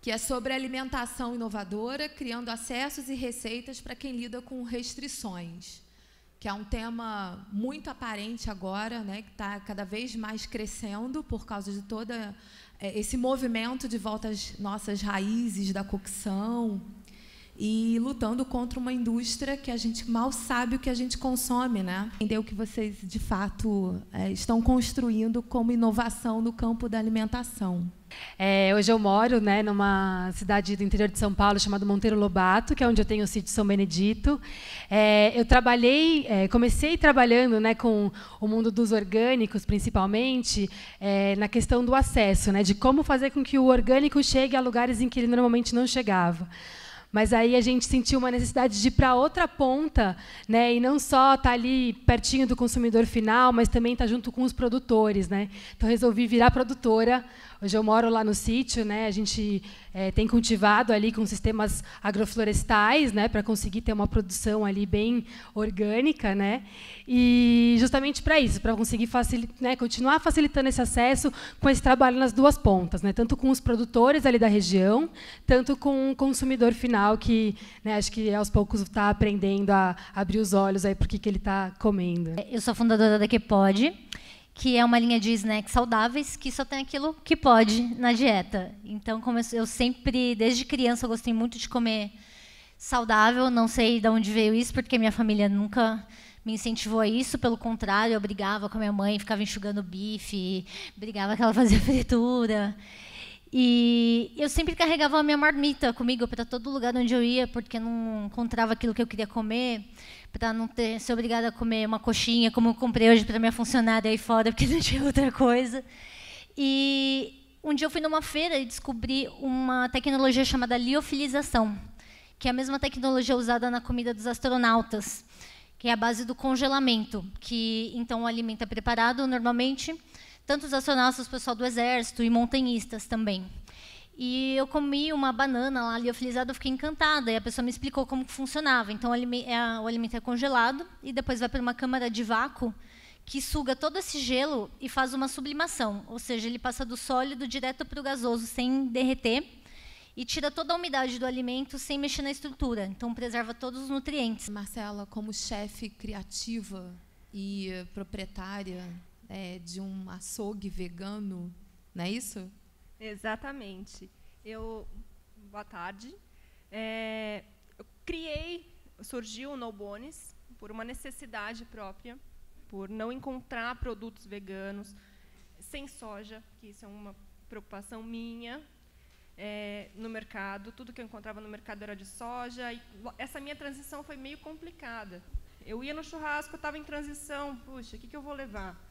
Que é sobre alimentação inovadora, criando acessos e receitas para quem lida com restrições, que é um tema muito aparente agora, né, que está cada vez mais crescendo por causa de todo esse movimento de volta às nossas raízes da cocção e lutando contra uma indústria que a gente mal sabe o que a gente consome, né? Entender o que vocês, de fato, estão construindo como inovação no campo da alimentação. Hoje eu moro, né, numa cidade do interior de São Paulo chamada Monteiro Lobato, que é onde eu tenho o sítio São Benedito. Eu comecei trabalhando, né, com o mundo dos orgânicos, principalmente, na questão do acesso, né, de como fazer com que o orgânico chegue a lugares em que ele normalmente não chegava. Mas aí a gente sentiu uma necessidade de ir para outra ponta, né, e não só estar ali pertinho do consumidor final, mas também estar junto com os produtores, né. Então resolvi virar produtora. Hoje eu moro lá no sítio, né, a gente tem cultivado ali com sistemas agroflorestais, né, para conseguir ter uma produção ali bem orgânica, né, e justamente para isso, para conseguir continuar facilitando esse acesso com esse trabalho nas duas pontas, né, tanto com os produtores ali da região, tanto com o consumidor final que, né, acho que aos poucos está aprendendo a abrir os olhos aí por que ele está comendo. Eu sou fundadora da Que Pode, que é uma linha de snacks saudáveis que só tem aquilo que pode na dieta. Então, como eu sempre, desde criança, eu gostei muito de comer saudável. Não sei de onde veio isso, porque minha família nunca me incentivou a isso. Pelo contrário, eu brigava com a minha mãe, ficava enxugando bife, brigava que ela fazia fritura. E eu sempre carregava a minha marmita comigo para todo lugar onde eu ia, porque não encontrava aquilo que eu queria comer, para não ser obrigada a comer uma coxinha, como eu comprei hoje para minha funcionária aí fora, porque não tinha outra coisa. E um dia eu fui numa feira e descobri uma tecnologia chamada liofilização, que é a mesma tecnologia usada na comida dos astronautas, que é a base do congelamento, que então o alimento é preparado normalmente, tanto os astronautas, o pessoal do exército e montanhistas também. E eu comi uma banana lá liofilizada, eu fiquei encantada, e a pessoa me explicou como que funcionava. Então, o alimento é congelado e depois vai para uma câmara de vácuo que suga todo esse gelo e faz uma sublimação, ou seja, ele passa do sólido direto para o gasoso sem derreter e tira toda a umidade do alimento sem mexer na estrutura. Então, preserva todos os nutrientes. Marcela, como chefe criativa e proprietária de um açougue vegano, não é isso? Exatamente. Boa tarde. Surgiu o No Bones por uma necessidade própria, por não encontrar produtos veganos sem soja, que isso é uma preocupação minha, no mercado. Tudo que eu encontrava no mercado era de soja. E essa minha transição foi meio complicada. Eu ia no churrasco, eu estava em transição. Puxa, o que eu vou levar?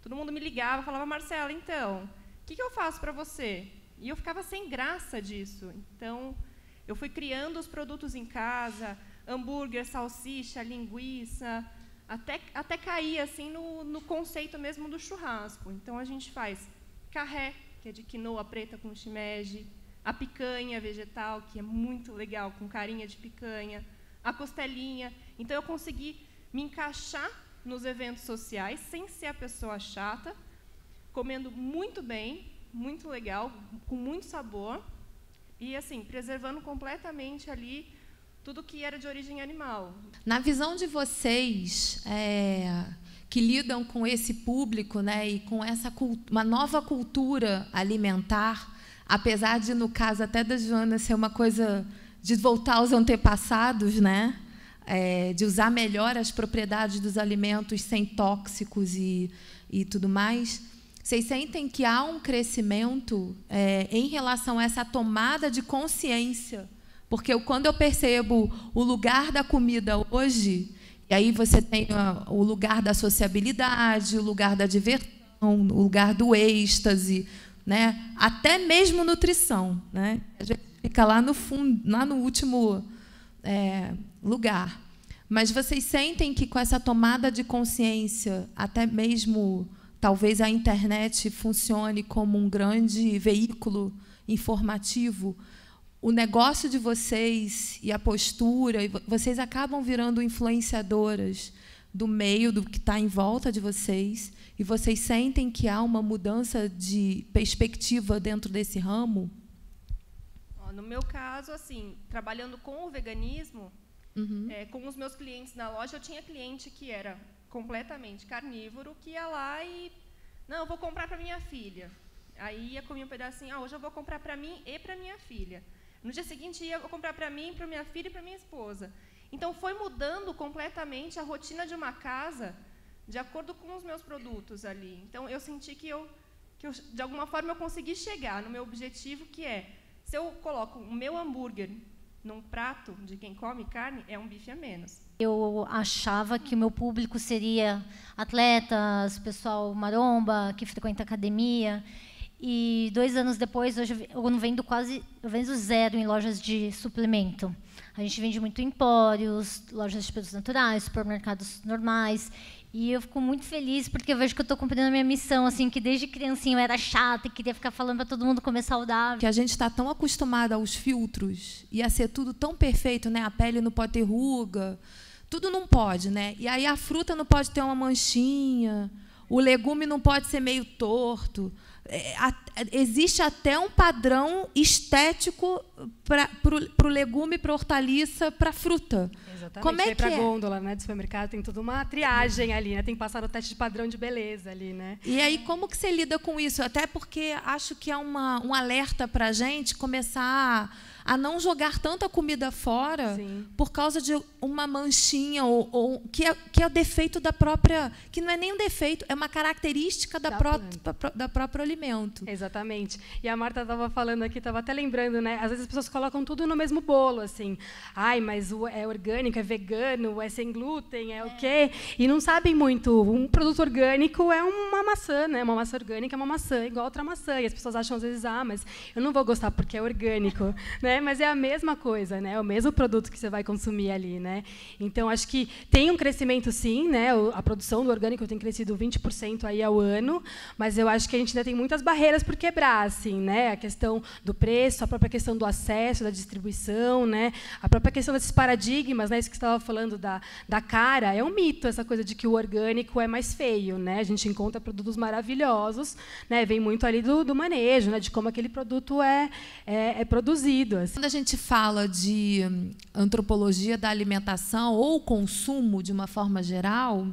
Todo mundo me ligava, falava, Marcela, então, o que eu faço para você? E eu ficava sem graça disso. Então, eu fui criando os produtos em casa, hambúrguer, salsicha, linguiça, até cair assim, no conceito mesmo do churrasco. Então, a gente faz carré, que é de quinoa preta com shimeji, a picanha vegetal, que é muito legal, com carinha de picanha, a costelinha. Então, eu consegui me encaixar nos eventos sociais, sem ser a pessoa chata, comendo muito bem, muito legal, com muito sabor, e assim, preservando completamente ali tudo que era de origem animal. Na visão de vocês, que lidam com esse público, né, e com uma nova cultura alimentar, apesar de, no caso até da Joana, ser uma coisa de voltar aos antepassados, né, de usar melhor as propriedades dos alimentos sem tóxicos e tudo mais, vocês sentem que há um crescimento em relação a essa tomada de consciência? Porque quando eu percebo o lugar da comida hoje, e aí você tem o lugar da sociabilidade, o lugar da diversão, o lugar do êxtase, né? Até mesmo nutrição, né? A gente fica lá no fundo, lá no último lugar. Mas vocês sentem que com essa tomada de consciência, até mesmo talvez a internet funcione como um grande veículo informativo, o negócio de vocês e a postura, vocês acabam virando influenciadoras do meio, do que está em volta de vocês, e vocês sentem que há uma mudança de perspectiva dentro desse ramo? No meu caso, assim, trabalhando com o veganismo, com os meus clientes na loja, eu tinha cliente que era completamente carnívoro, que ia lá e, não, eu vou comprar para minha filha. Aí ia comer um pedacinho, hoje eu vou comprar para mim e para minha filha. No dia seguinte, eu vou comprar para mim, para minha filha e para minha esposa. Então, foi mudando completamente a rotina de uma casa de acordo com os meus produtos ali. Então, eu senti que eu, de alguma forma, eu consegui chegar no meu objetivo, que é, se eu coloco o meu hambúrguer num prato de quem come carne, é um bife a menos. Eu achava que o meu público seria atletas, pessoal maromba, que frequenta academia. E 2 anos depois, hoje eu vendo zero em lojas de suplemento. A gente vende muito em empórios, lojas de produtos naturais, supermercados normais. E eu fico muito feliz porque eu vejo que eu estou cumprindo a minha missão, assim, que desde criancinha eu era chata e queria ficar falando para todo mundo comer saudável. Que a gente está tão acostumada aos filtros e a ser tudo tão perfeito, né? A pele não pode ter ruga, tudo não pode, né? E aí a fruta não pode ter uma manchinha, o legume não pode ser meio torto. Existe até um padrão estético para o legume, para a hortaliça, para a fruta. Exatamente. Como é que para a gôndola, né, do supermercado, tem toda uma triagem ali, né? Tem que passar no teste de padrão de beleza ali, né? E aí, como que você lida com isso? Até porque acho que é um alerta para a gente começar a não jogar tanta comida fora. Sim. Por causa de uma manchinha, ou que é o defeito da própria... Que não é nem um defeito, é uma característica da próprio alimento. Exatamente. E a Marta estava falando aqui, estava até lembrando, né? Às vezes as pessoas colocam tudo no mesmo bolo, assim. Ai, mas é orgânico, é vegano, é sem glúten, é o quê? E não sabem muito. Um produto orgânico é uma maçã, né? Uma maçã orgânica é uma maçã, igual outra maçã. E as pessoas acham, às vezes, mas eu não vou gostar porque é orgânico, né? Mas é a mesma coisa, né? É o mesmo produto que você vai consumir ali, né? Então, acho que tem um crescimento, sim, né? A produção do orgânico tem crescido 20% aí ao ano, mas eu acho que a gente ainda tem muitas barreiras por quebrar, assim, né? A questão do preço, a própria questão do acesso, da distribuição, né? A própria questão desses paradigmas, né? Isso que você estava falando da cara, é um mito essa coisa de que o orgânico é mais feio, né? A gente encontra produtos maravilhosos, né? Vem muito ali do manejo, né? De como aquele produto é produzido. Assim. Quando a gente fala de antropologia da alimentação ou consumo de uma forma geral,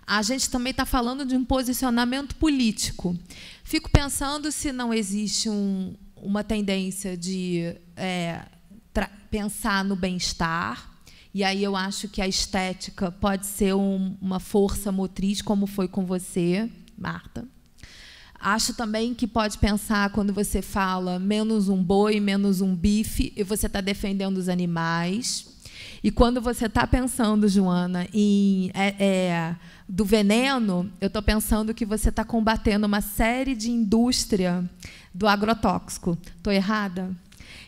a gente também está falando de um posicionamento político. Fico pensando se não existe uma tendência de pensar no bem-estar, e aí eu acho que a estética pode ser uma força motriz, como foi com você, Marta. Acho também que pode pensar, quando você fala menos um boi, menos um bife, e você está defendendo os animais. E quando você está pensando, Joana, do veneno, eu estou pensando que você está combatendo uma série de indústria do agrotóxico. Estou errada?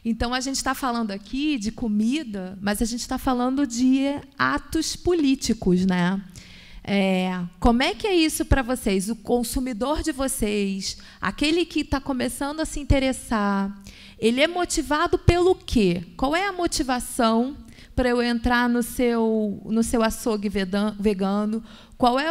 Então, a gente está falando aqui de comida, mas a gente está falando de atos políticos, né? Como é que é isso para vocês? O consumidor de vocês, aquele que está começando a se interessar, ele é motivado pelo quê? Qual é a motivação para eu entrar no seu açougue vegano? Qual é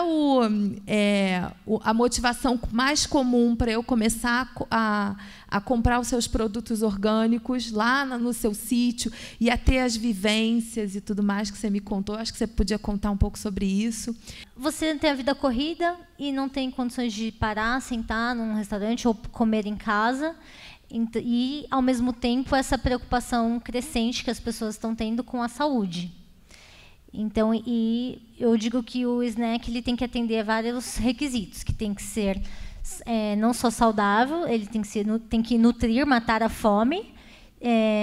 a motivação mais comum para eu começar a comprar os seus produtos orgânicos lá no seu sítio e a ter as vivências e tudo mais que você me contou? Acho que você podia contar um pouco sobre isso. Você tem a vida corrida e não tem condições de parar, sentar num restaurante ou comer em casa. E, ao mesmo tempo, essa preocupação crescente que as pessoas estão tendo com a saúde. Então, eu digo que o snack ele tem que atender a vários requisitos, que tem que ser não só saudável, ele tem que nutrir, matar a fome,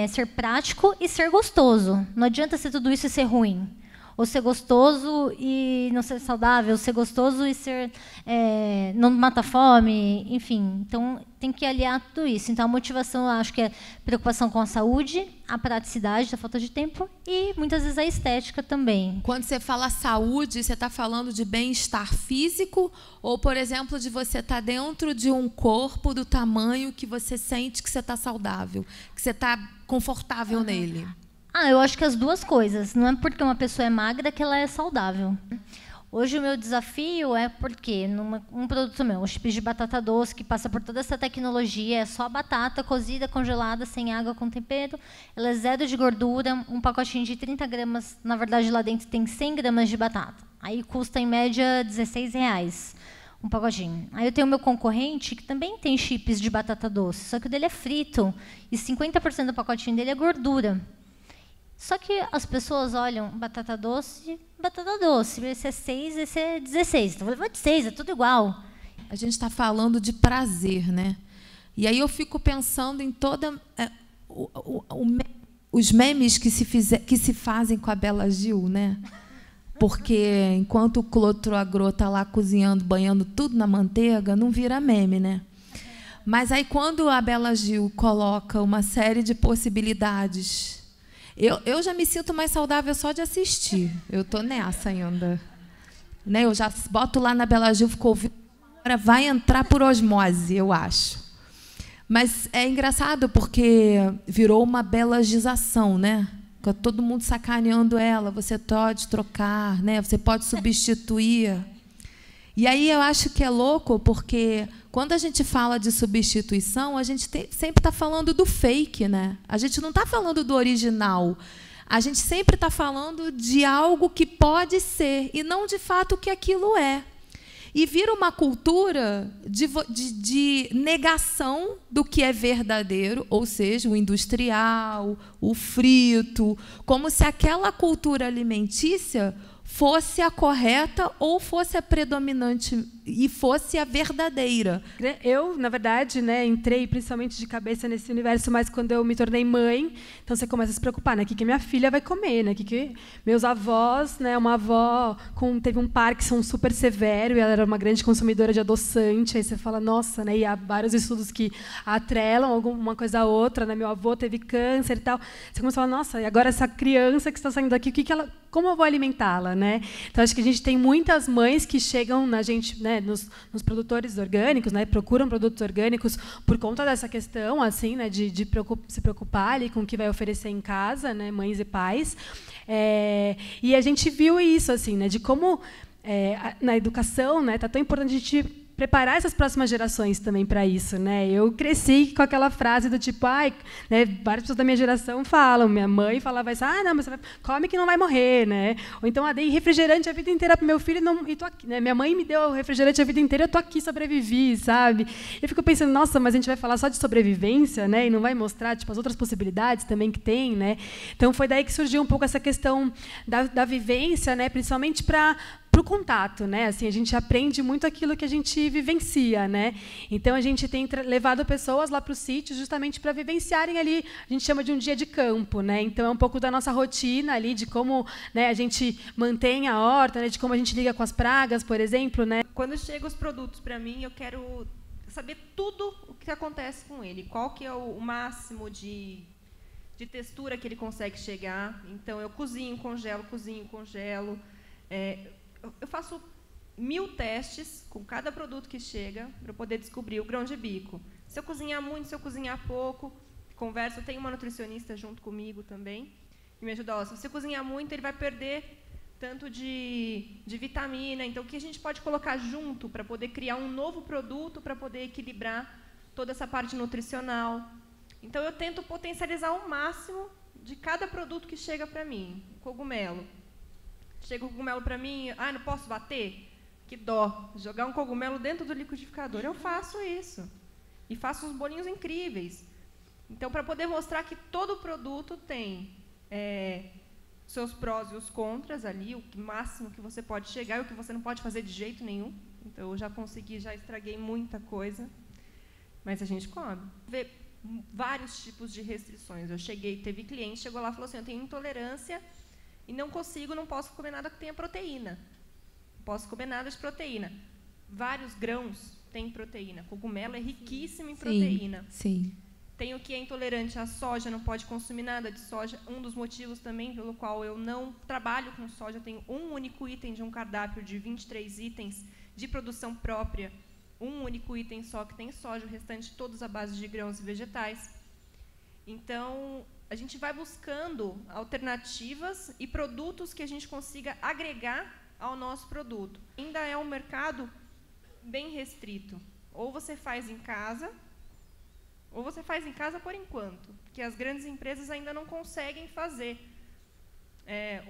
ser prático e ser gostoso. Não adianta ser tudo isso e ser ruim. Ou ser gostoso e não ser saudável, ser gostoso e não matar fome, enfim. Então, tem que aliar tudo isso. Então, a motivação, eu acho que é preocupação com a saúde, a praticidade, a falta de tempo e, muitas vezes, a estética também. Quando você fala saúde, você está falando de bem-estar físico ou, por exemplo, de você estar dentro de um corpo do tamanho que você sente que você está saudável, que você está confortável nele? Eu acho que as duas coisas. Não é porque uma pessoa é magra que ela é saudável. Hoje o meu desafio é porque um produto meu, um chips de batata doce, que passa por toda essa tecnologia, é só batata cozida, congelada, sem água, com tempero, ela é 0 de gordura, um pacotinho de 30 gramas, na verdade lá dentro tem 100 gramas de batata. Aí custa em média R$16 um pacotinho. Aí eu tenho o meu concorrente, que também tem chips de batata doce, só que o dele é frito, e 50% do pacotinho dele é gordura. Só que as pessoas olham batata doce, esse é 6, esse é 16. Então, eu vou de 6, é tudo igual. A gente está falando de prazer, né? E aí eu fico pensando em toda os memes que se fazem com a Bela Gil, né? Porque enquanto o Clotro-Agro está lá cozinhando, banhando tudo na manteiga, não vira meme, né? Mas aí quando a Bela Gil coloca uma série de possibilidades, eu já me sinto mais saudável só de assistir. Eu estou nessa ainda. Né? Eu já boto lá na Bela Gil, fico ouvindo, agora vai entrar por osmose, eu acho. Mas é engraçado porque virou uma belagização, né? Fica todo mundo sacaneando ela. Você pode trocar, né? Você pode substituir. E aí eu acho que é louco porque quando a gente fala de substituição, a gente sempre está falando do fake, né? A gente não está falando do original. A gente sempre está falando de algo que pode ser e não, de fato, o que aquilo é. E vira uma cultura de negação do que é verdadeiro, ou seja, o industrial, o frito, como se aquela cultura alimentícia fosse a correta ou fosse a predominante e fosse a verdadeira. Eu, na verdade, né, entrei principalmente de cabeça nesse universo, mas quando eu me tornei mãe, então você começa a se preocupar, né, o que minha filha vai comer, né, que meus avós, né, uma avó teve um Parkinson super severo e ela era uma grande consumidora de adoçante, aí você fala, nossa, né, e há vários estudos que atrelam alguma coisa a outra, né, meu avô teve câncer e tal, você começa a falar, nossa, e agora essa criança que está saindo daqui, como eu vou alimentá-la, né? Então acho que a gente tem muitas mães que chegam na gente, né, nos produtores orgânicos, né, procuram produtos orgânicos por conta dessa questão, assim, né, de se preocupar ali com o que vai oferecer em casa, né, mães e pais. E a gente viu isso, assim, né, de como na educação, né, tá tão importante a gente preparar essas próximas gerações também para isso, né? Eu cresci com aquela frase do tipo, né, várias pessoas da minha geração falam, minha mãe falava isso, não, mas você come que não vai morrer, né? Ou então, dei refrigerante a vida inteira para meu filho e tô aqui, né? Minha mãe me deu refrigerante a vida inteira, eu tô aqui, sobrevivi, sabe? Eu fico pensando, nossa, mas a gente vai falar só de sobrevivência, né? E não vai mostrar tipo as outras possibilidades também que tem, né? Então foi daí que surgiu um pouco essa questão da vivência, né? Principalmente para o contato, né? Assim, a gente aprende muito aquilo que a gente vivencia, né? Então a gente tem levado pessoas lá para o sítio justamente para vivenciarem ali, a gente chama de um dia de campo, né? Então é um pouco da nossa rotina ali, de como, né, a gente mantém a horta, né, de como a gente liga com as pragas, por exemplo, né? Quando chegam os produtos para mim, eu quero saber tudo o que acontece com ele, qual que é o máximo de textura que ele consegue chegar. Então eu cozinho, congelo. Eu faço 1000 testes com cada produto que chega para poder descobrir o grão de bico. Se eu cozinhar muito, se eu cozinhar pouco, converso. Eu tenho uma nutricionista junto comigo também, que me ajuda. Se você cozinhar muito, ele vai perder tanto de vitamina. Então, o que a gente pode colocar junto para poder criar um novo produto, para poder equilibrar toda essa parte nutricional. Então, eu tento potencializar o máximo de cada produto que chega para mim. Cogumelo. Chega o cogumelo para mim, não posso bater? Que dó, jogar um cogumelo dentro do liquidificador. Eu faço isso. E faço uns bolinhos incríveis. Então, para poder mostrar que todo produto tem seus prós e os contras ali, o máximo que você pode chegar e o que você não pode fazer de jeito nenhum. Então, eu já estraguei muita coisa. Mas a gente come. Vê vários tipos de restrições. Teve cliente, chegou lá e falou assim, eu tenho intolerância e não posso comer nada que tenha proteína. Não posso comer nada de proteína. Vários grãos têm proteína. Cogumelo é riquíssimo em proteína. Sim. Tem o que é intolerante à soja, não pode consumir nada de soja. Um dos motivos também pelo qual eu não trabalho com soja, tenho um único item de um cardápio de 23 itens de produção própria. Um único item só que tem soja, o restante todos à base de grãos e vegetais. Então, a gente vai buscando alternativas e produtos que a gente consiga agregar ao nosso produto. Ainda é um mercado bem restrito. Ou você faz em casa, ou você faz em casa por enquanto, porque as grandes empresas ainda não conseguem fazer.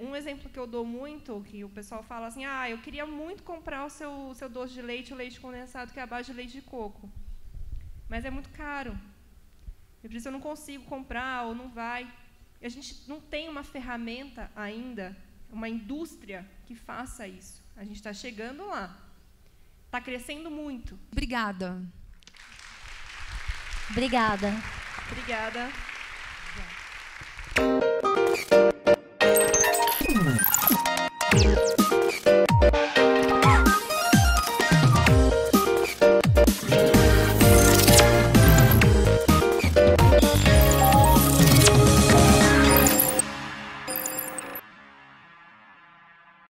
Um exemplo que eu dou muito, que o pessoal fala assim, eu queria muito comprar o seu doce de leite, o leite condensado, que é a base de leite de coco, mas é muito caro. E por isso eu não consigo comprar, ou não vai. E a gente não tem uma ferramenta ainda, uma indústria que faça isso. A gente está chegando lá. Está crescendo muito. Obrigada. Obrigada. Obrigada.